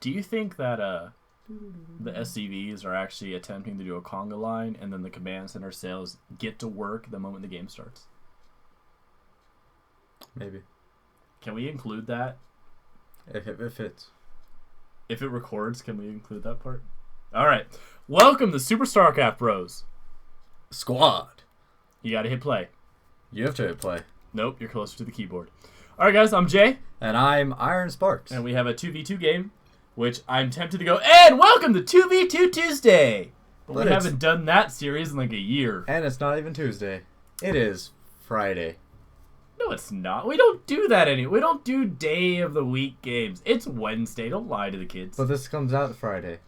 Do you think that the SCVs are actually attempting to do a Conga line, and then the command center sales get to work the moment the game starts? Maybe. Can we include that? If it fits. If it records, can we include that part? All right. Welcome to SuperStarcraftBros. Squad. You got to hit play. You have to hit play. Nope, you're closer to the keyboard. All right, guys, I'm Jay. And I'm Iron Sparks. And we have a 2v2 game, which I'm tempted to go, and welcome to 2v2 Tuesday. But we haven't done that series in like a year. And it's not even Tuesday. It is Friday. No, it's not. We don't do that anymore. We don't do day of the week games. It's Wednesday. Don't lie to the kids. But this comes out Friday.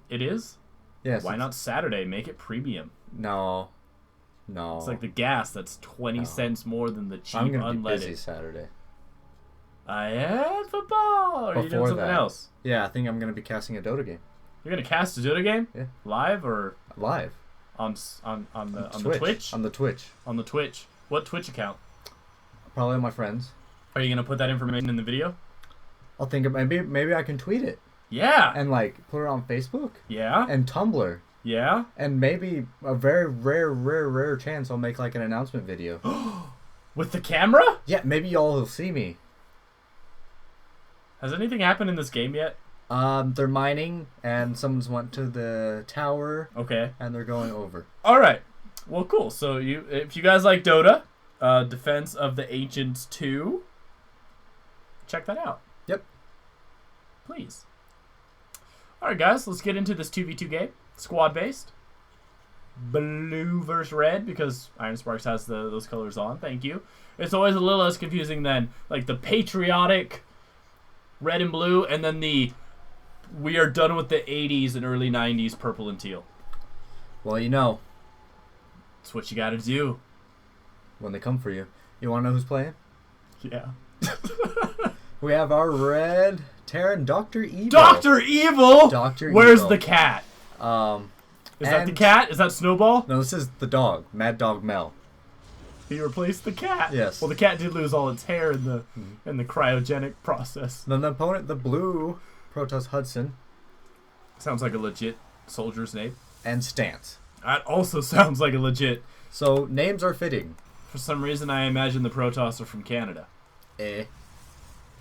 It is? Yes. Why not Saturday? Make it premium. No. It's like the gas that's 20 cents more than the cheap I'm gonna unleaded. be busy Saturday. I had football. Or are you doing something else? Yeah, I think I'm going to be casting a Dota game. You're going to cast a Dota game? Yeah. Live or? Live. On the Twitch? On the Twitch. On the Twitch. What Twitch account? Probably on my friends. Are you going to put that information in the video? I'll think of maybe I can tweet it. Yeah. And like put it on Facebook. Yeah. And Tumblr. Yeah. And maybe a very rare chance I'll make like an announcement video. With the camera? Yeah, maybe y'all will see me. Has anything happened in this game yet? They're mining and someone's went to the tower. Okay. And they're going over. All right. Well, cool. So if you guys like Dota, Defense of the Ancients 2, check that out. Yep. Please. All right, guys, let's get into this 2v2 game. Squad-based. Blue versus red, because Iron Sparks has those colors on. Thank you. It's always a little less confusing than like the patriotic red and blue, and then the we are done with the 80s and early 90s purple and teal. Well, you know. That's what you got to do. When they come for you. You want to know who's playing? Yeah. We have our red Terran, Dr. Evil. Dr. Evil? Dr. Where's Evil. the cat? Is that the cat? Is that Snowball? No, this is the dog. Mad Dog Mel. He replaced the cat. Yes. Well, the cat did lose all its hair in the cryogenic process. Then the opponent, the blue Protoss Hudson. Sounds like a legit soldier's name. And Stance. That also sounds like a legit. So names are fitting. For some reason, I imagine the Protoss are from Canada. Eh.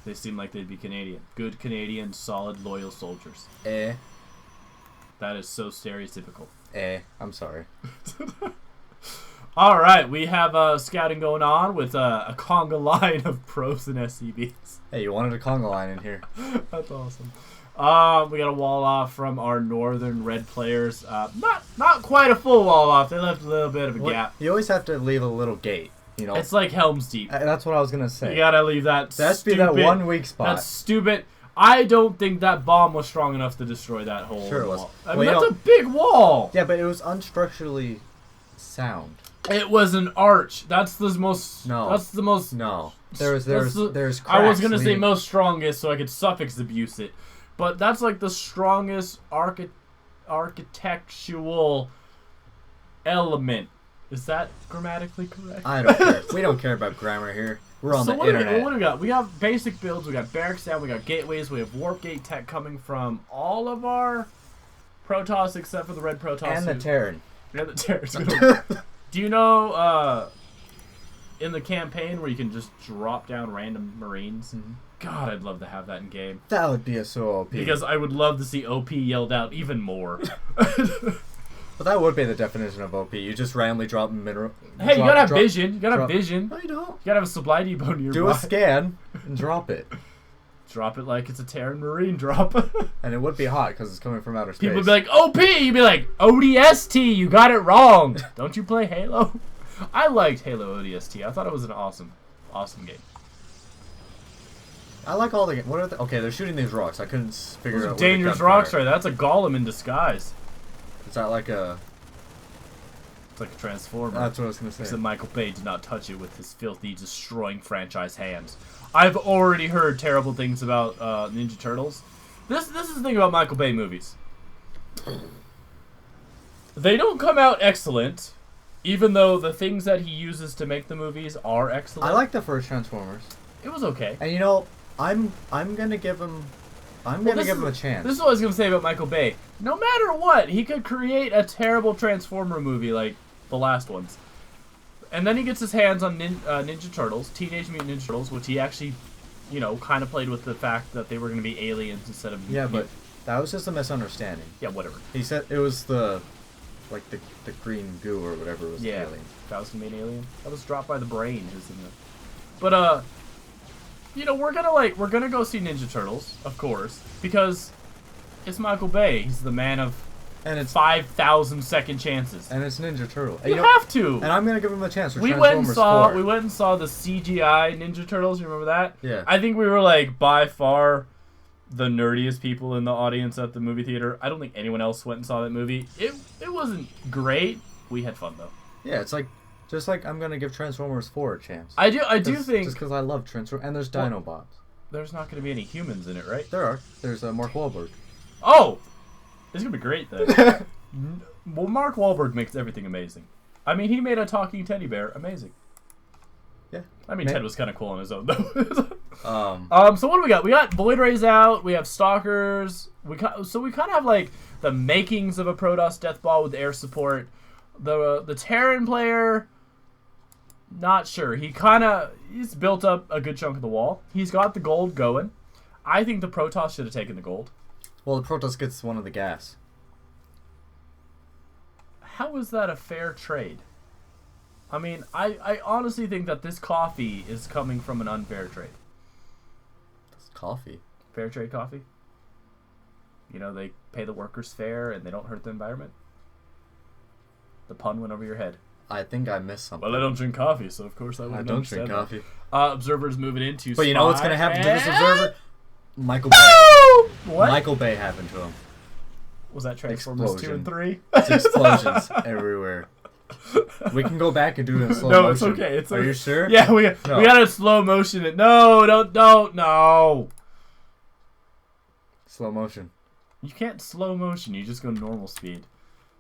They seem like they'd be Canadian. Good Canadian, solid, loyal soldiers. Eh. That is so stereotypical. Eh. I'm sorry. All right, we have scouting going on with a Conga line of pros and SCVs. Hey, you wanted a Conga line in here. That's awesome. We got a wall off from our northern red players. Not quite a full wall off. They left a little bit of a gap. You always have to leave a little gate. You know, it's like Helm's Deep. That's what I was gonna say. You gotta leave that. That's be that one weak spot. That's stupid. I don't think that bomb was strong enough to destroy that whole Sure it was. wall. I mean, that's a big wall. Yeah, but it was unstructurally sound. It was an arch. That's the most. No. That's the most. No. There's cracks I was gonna say most strongest, so I could suffix abuse it, but that's like the strongest architectural element. Is that grammatically correct? I don't care. We don't care about grammar here. We're on the internet. What do we got? We have basic builds. We got barracks down. We got gateways. We have warp gate tech coming from all of our Protoss except for the red Protoss. And the Terran. Yeah, the Terran. Do you know in the campaign where you can just drop down random Marines? Mm-hmm. God, I'd love to have that in game. That would be so OP. Because I would love to see OP yelled out even more. But that would be the definition of OP. You just randomly drop mineral. Hey, you gotta have vision. You gotta have vision. No, you don't. You gotta have a supply depot nearby. Do a scan and drop it. Drop it like it's a Terran Marine drop. And it would be hot because it's coming from outer space. People would be like, OP! You'd be like, ODST, you got it wrong. Don't you play Halo? I liked Halo ODST. I thought it was an awesome game. I like all the games. What are okay, they're shooting these rocks. I couldn't figure Those out. Dangerous rocks, right? That's a golem in disguise. Is that like a... It's like a transformer. That's what I was going to say. Except Michael Bay did not touch it with his filthy, destroying franchise hands. I've already heard terrible things about Ninja Turtles. This is the thing about Michael Bay movies. They don't come out excellent, even though the things that he uses to make the movies are excellent. I like the first Transformers. It was okay. And you know, I'm gonna give him I'm gonna give him a chance. This is what I was gonna say about Michael Bay. No matter what, he could create a terrible Transformer movie like the last ones. And then he gets his hands on Ninja Turtles, Teenage Mutant Ninja Turtles, which he actually, you know, kind of played with the fact that they were going to be aliens instead of... Yeah, but that was just a misunderstanding. Yeah, whatever. He said it was the green goo or whatever was the alien. That was going to be an alien? That was dropped by the brain, isn't it? But, you know, we're going to go see Ninja Turtles, of course, because it's Michael Bay. He's the man of... And it's 5,000 second chances. And it's Ninja Turtle. You have to. And I'm gonna give him a chance for we went and saw the CGI Ninja Turtles. You remember that? Yeah. I think we were like by far the nerdiest people in the audience at the movie theater. I don't think anyone else went and saw that movie. It wasn't great. We had fun though. Yeah, it's like just like I'm gonna give Transformers 4 a chance. I do think just because I love Transformers and there's Dinobots. There's not gonna be any humans in it, right? There are. There's Mark Wahlberg. Oh. It's gonna be great then. Well, Mark Wahlberg makes everything amazing. I mean, he made a talking teddy bear amazing. Yeah. I mean, Ted was kind of cool on his own though. So what do we got? We got Void Rays out. We have Stalkers. So we kind of have like the makings of a Protoss Death Ball with air support. The Terran player, not sure. He's built up a good chunk of the wall. He's got the gold going. I think the Protoss should have taken the gold. Well, the Protoss gets one of the gas. How is that a fair trade? I mean, I honestly think that this coffee is coming from an unfair trade. It's coffee. Fair trade coffee? You know, they pay the workers fair and they don't hurt the environment? The pun went over your head. I think I missed something. Well, I don't drink coffee, so of course I wouldn't I don't drink coffee. Observer's moving into But you know what's going to happen to this Observer? Michael Bay. What? Michael Bay happened to him. Was that Transformers 2 and 3? It's explosions everywhere. We can go back and do it in slow motion. No, it's okay. Are you sure? Yeah, we got to slow motion it. No, no. Slow motion. You can't slow motion. You just go normal speed.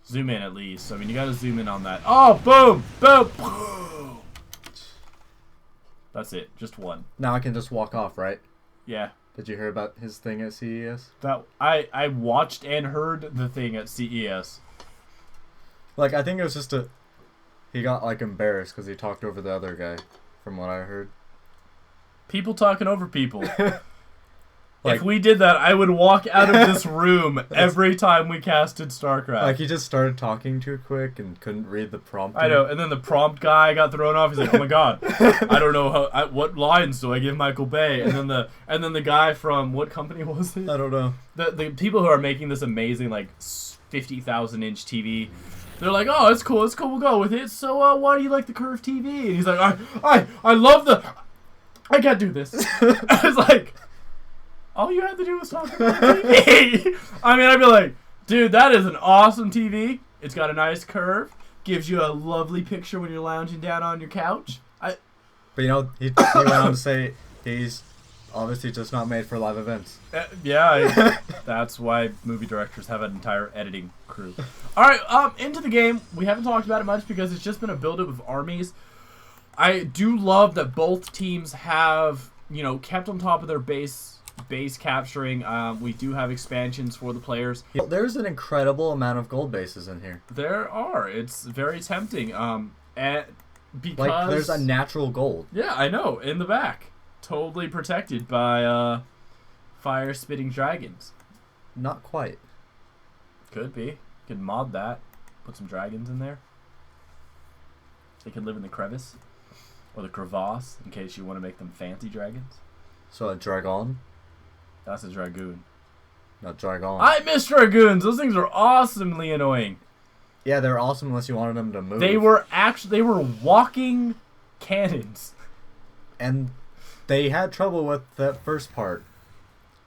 Zoom in at least. I mean, you got to zoom in on that. Oh, boom, boom, boom. That's it. Just one. Now I can just walk off, right? Yeah. Did you hear about his thing at CES? That I watched and heard the thing at CES. Like, I think it was just he got, like, embarrassed because he talked over the other guy, from what I heard. People talking over people. Like, if we did that, I would walk out of this room every time we casted StarCraft. Like, he just started talking too quick and couldn't read the prompt. I know, and then the prompt guy got thrown off. He's like, "Oh my god, I don't know what lines do I give Michael Bay?" And then the guy from what company was it? I don't know. The people who are making this amazing like 50,000-inch TV. They're like, "Oh, it's cool, we'll go with it." So, why do you like the curved TV? And he's like, I love I can't do this. It's like, all you had to do was talk about TV. I mean, I'd be like, dude, that is an awesome TV. It's got a nice curve. Gives you a lovely picture when you're lounging down on your couch. But you know, he went on to say he's obviously just not made for live events. That's why movie directors have an entire editing crew. All right, into the game. We haven't talked about it much because it's just been a buildup of armies. I do love that both teams have, you know, kept on top of their base capturing. We do have expansions for the players. There's an incredible amount of gold bases in here. There are. It's very tempting. Because like there's a natural gold. Yeah, I know. In the back, totally protected by fire spitting dragons. Not quite. Could be. Could mod that. Put some dragons in there. They can live in the crevice or the crevasse in case you want to make them fancy dragons. So a dragon. That's a dragoon. Not dragon. I miss dragoons. Those things are awesomely annoying. Yeah, they're awesome unless you wanted them to move. They were walking cannons. And they had trouble with that first part.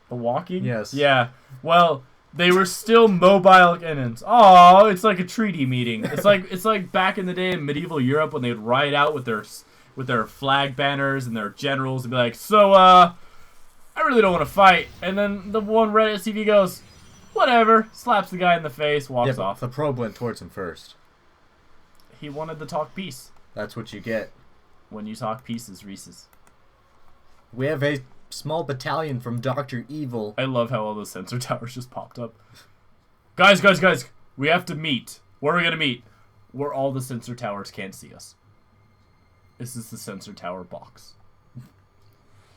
The walking? Yes. Yeah. Well, they were still mobile cannons. Oh, it's like a treaty meeting. It's like back in the day in medieval Europe when they'd ride out with their flag banners and their generals and be like, "So, I really don't want to fight." And then the one Reddit CV goes, "Whatever," slaps the guy in the face, walks off. The probe went towards him first. He wanted to talk peace. That's what you get. When you talk pieces, Reese's. We have a small battalion from Dr. Evil. I love how all those sensor towers just popped up. Guys, we have to meet. Where are we gonna meet? Where all the sensor towers can't see us. This is the sensor tower box.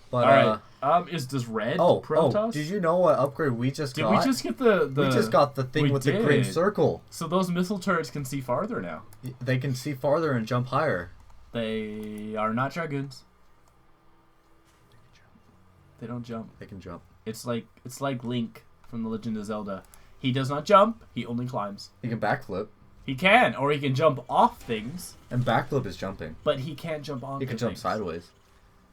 But, alright. Does red Protoss? Oh, did you know what upgrade we just got? Did we just get the We just got the thing with the green circle. So those missile turrets can see farther now. They can see farther and jump higher. They are not Dragoons. They don't jump. They can jump. It's like Link from The Legend of Zelda. He does not jump, he only climbs. He can backflip. He can, or he can jump off things. And backflip is jumping. But he can't jump on things. He can jump sideways.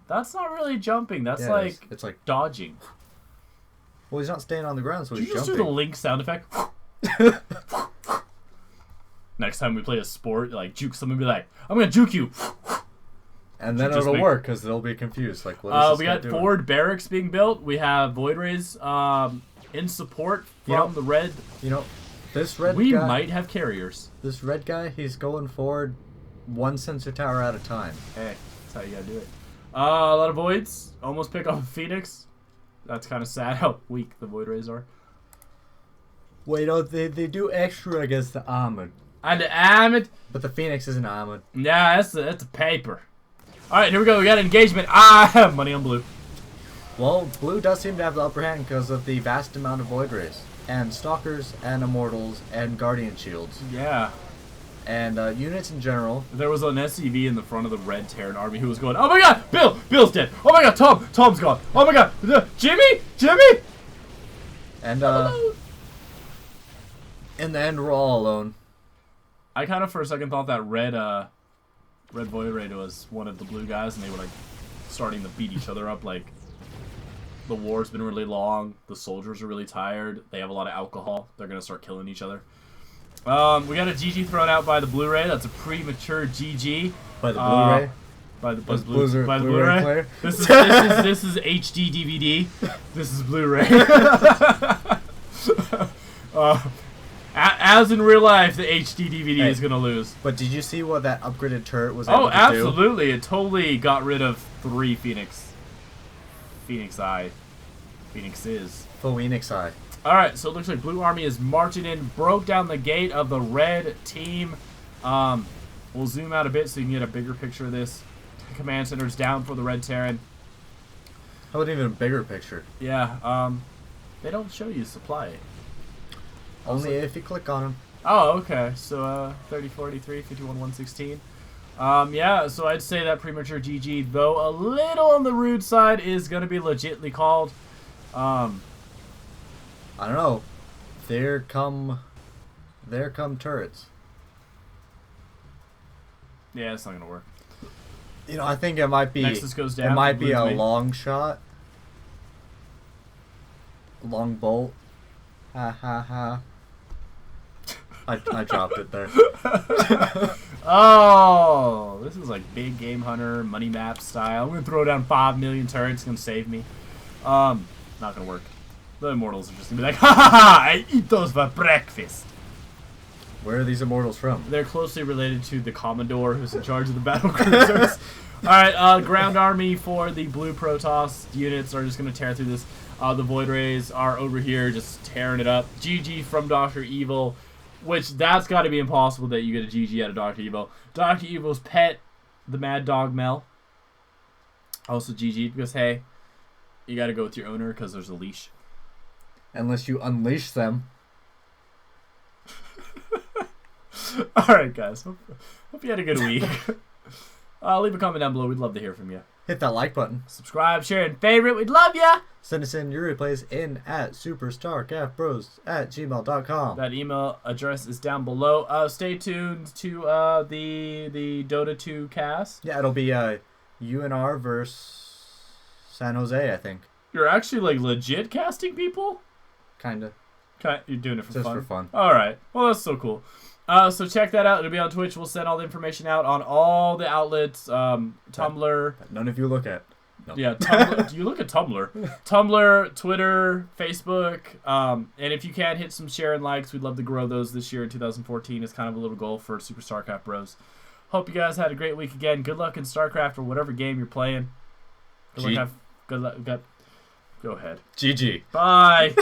That's not really jumping. That's it's like dodging. Well, he's not staying on the ground, so Did he's you just jumping. do the Link sound effect? Next time we play a sport, like juke someone, be like, "I'm gonna juke you," and then it'll work because they'll be confused. Like, what is this we guy got doing? forward barracks being built. We have Void Rays in support from the red. You know, this red we guy. might have carriers. This red guy, he's going forward, one sensor tower at a time. Hey, that's how you gotta do it. A lot of voids. Almost pick off a Phoenix. That's kind of sad how weak the Void Rays are. Well, you know, they do extra against the armored. And the armored. But the Phoenix isn't armored. Nah, that's a paper. Alright, here we go. We got an engagement. I have money on blue. Well, blue does seem to have the upper hand because of the vast amount of Void Rays. And Stalkers, and Immortals, and Guardian Shields. Yeah. And units in general. There was an SCV in the front of the Red Terran army who was going, "Oh my god, Bill's dead. Oh my god, Tom's gone. Oh my god, Jimmy! And, in the end, we're all alone. I kind of for a second thought that Red Void Ray was one of the blue guys and they were like starting to beat each other up. Like, the war's been really long, the soldiers are really tired, they have a lot of alcohol, they're gonna start killing each other. We got a GG thrown out by the Blu-ray. That's a premature GG. By the Blu-ray? By the Blu-ray player? This is HD DVD. This is Blu-ray. As in real life, the HD DVD is gonna lose. But did you see what that upgraded turret was able to do? Oh, absolutely! It totally got rid of 3 Phoenixes. Phoenix Eye. Alright, so it looks like Blue Army is marching in, broke down the gate of the red team. We'll zoom out a bit so you can get a bigger picture of this. Command center's down for the Red Terran. How about even a bigger picture? Yeah, they don't show you supply. Only if you click on them. Oh, okay. So, 30, 43, 51, 116. Yeah, so I'd say that premature GG, though a little on the rude side, is going to be legitly called. I don't know. There come turrets. Yeah, it's not gonna work. You know, I think it might be. Nexus goes down. It might be a long shot. Long bolt. Ha ha ha. I dropped it there. Oh, this is like big game hunter money map style. I'm gonna throw down 5 million turrets. It's gonna save me. Not gonna work. The Immortals are just gonna be like, ha ha ha! I eat those for breakfast. Where are these Immortals from? They're closely related to the Commodore, who's in charge of the battle cruisers. Alright, ground army for the blue Protoss units are just gonna tear through this. The Void Rays are over here just tearing it up. GG from Dr. Evil, which that's gotta be impossible that you get a GG out of Dr. Evil. Dr. Evil's pet, the Mad Dog Mel, also GG because, hey, you gotta go with your owner because there's a leash. Unless you unleash them. Alright, guys. Hope you had a good week. Leave a comment down below. We'd love to hear from you. Hit that like button. Subscribe, share, and favorite. We'd love ya! Send us in your replays in at SuperStarcraftBros@gmail.com. That email address is down below. Stay tuned to the Dota 2 cast. Yeah, it'll be UNR versus San Jose, I think. You're actually like legit casting people? Kinda. You're doing it for fun? Just for fun. Alright. Well, that's so cool. So check that out. It'll be on Twitch. We'll send all the information out on all the outlets. Tumblr. That none of you look at. No. Yeah, Tumblr. Do you look at Tumblr? Tumblr, Twitter, Facebook. And if you can, hit some share and likes. We'd love to grow those this year in 2014. It's kind of a little goal for Super StarCraft Bros. Hope you guys had a great week again. Good luck in StarCraft or whatever game you're playing. Good Good luck. Go ahead. GG. Bye.